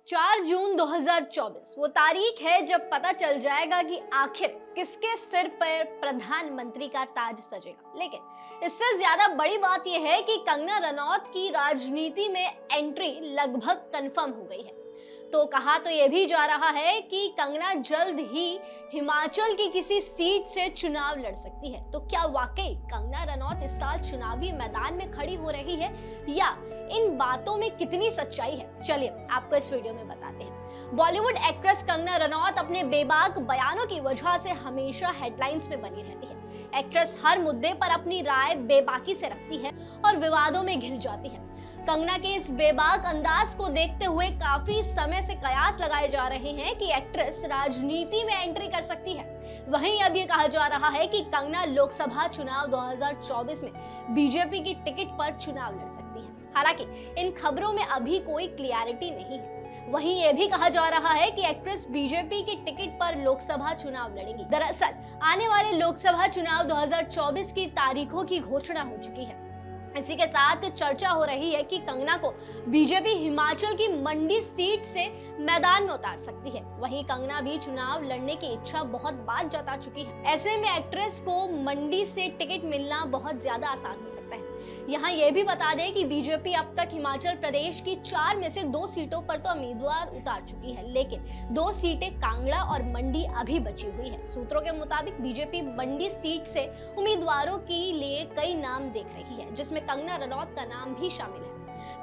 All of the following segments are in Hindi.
4 जून 2024 वो तारीख है जब पता चल जाएगा कि आखिर किसके सिर पर प्रधानमंत्री का ताज सजेगा। लेकिन इससे ज्यादा बड़ी बात यह है कि कंगना रनौत की राजनीति में एंट्री लगभग कंफर्म हो गई है। तो कहा तो यह भी जा रहा है कि कंगना जल्द ही हिमाचल की किसी सीट से चुनाव लड़ सकती है। तो क्या वाकई कंगना रनौत इस साल चुनावी मैदान में खड़ी हो रही है या इन बातों में कितनी सच्चाई है? चलिए आपको इस वीडियो में बताते हैं। बॉलीवुड एक्ट्रेस कंगना रनौत अपने बेबाक बयानों की वजह से हमेशा हेडलाइंस में बनी रहती है। एक्ट्रेस हर मुद्दे पर अपनी राय बेबाकी से रखती है और विवादों में घिर जाती है। कंगना के इस बेबाक अंदाज को देखते हुए काफी समय से कयास लगाए जा रहे हैं कि एक्ट्रेस राजनीति में एंट्री कर सकती है। वहीं अब ये कहा जा रहा है कि कंगना लोकसभा चुनाव 2024 में बीजेपी की टिकट पर चुनाव लड़ सकती है। हालांकि इन खबरों में अभी कोई क्लियरिटी नहीं है। वहीं यह भी कहा जा रहा है कि एक्ट्रेस बीजेपी की टिकट पर लोकसभा चुनाव लड़ेंगी। दरअसल आने वाले लोकसभा चुनाव 2024 की तारीखों की घोषणा हो चुकी है। इसी के साथ चर्चा हो रही है कि कंगना को बीजेपी हिमाचल की मंडी सीट से मैदान में उतार सकती है। वहीं कंगना भी चुनाव लड़ने की इच्छा बहुत बार जता चुकी है। ऐसे में एक्ट्रेस को मंडी से टिकट मिलना बहुत ज्यादा आसान हो सकता है। यहाँ यह भी बता दें कि बीजेपी अब तक हिमाचल प्रदेश की 4 में से 2 सीटों पर तो उम्मीदवार उतार चुकी है, लेकिन 2 सीटें कांगड़ा और मंडी अभी बची हुई है। सूत्रों के मुताबिक बीजेपी मंडी सीट से उम्मीदवारों के लिए कई नाम देख रही है, जिसमें कंगना रनौत का नाम भी शामिल है।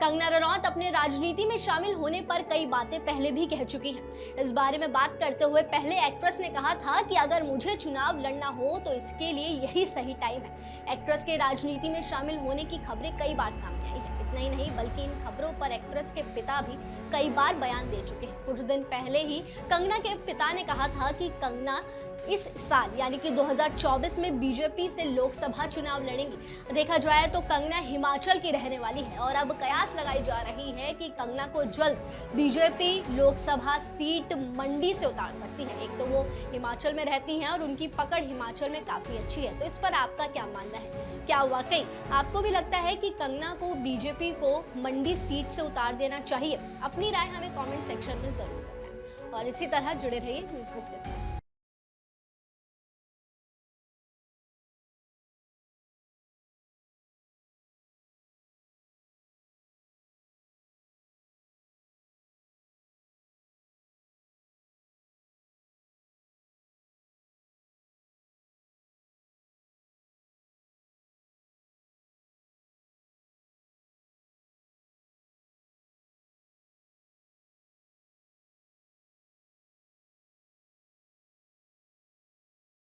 कंगना रनौत अपने राजनीति में शामिल होने पर कई बातें पहले भी कह चुकी हैं। इस बारे में बात करते हुए पहले एक्ट्रेस ने कहा था कि अगर मुझे चुनाव लड़ना हो तो इसके लिए यही सही टाइम है। एक्ट्रेस के राजनीति में शामिल होने की खबरें कई बार सामने आई है। इतना ही नहीं बल्कि इन खबरों पर एक्ट्रेस के पिता भी कई बार बयान दे चुके हैं। कुछ दिन पहले ही कंगना के पिता ने कहा था कि कंगना इस साल यानी कि 2024 में बीजेपी से लोकसभा चुनाव लड़ेंगी। देखा जाए तो कंगना हिमाचल की रहने वाली है और अब कयास लगाई जा रही है कि कंगना को जल्द बीजेपी लोकसभा सीट मंडी से उतार सकती है। एक तो वो हिमाचल में रहती हैं और उनकी पकड़ हिमाचल में काफी अच्छी है। तो इस पर आपका क्या मानना है? क्या वाकई आपको भी लगता है कि कंगना को बीजेपी को मंडी सीट से उतार देना चाहिए? अपनी राय हमें कमेंट सेक्शन में जरूर बताएं और इसी तरह जुड़े रहिए न्यूज़ बुक के साथ।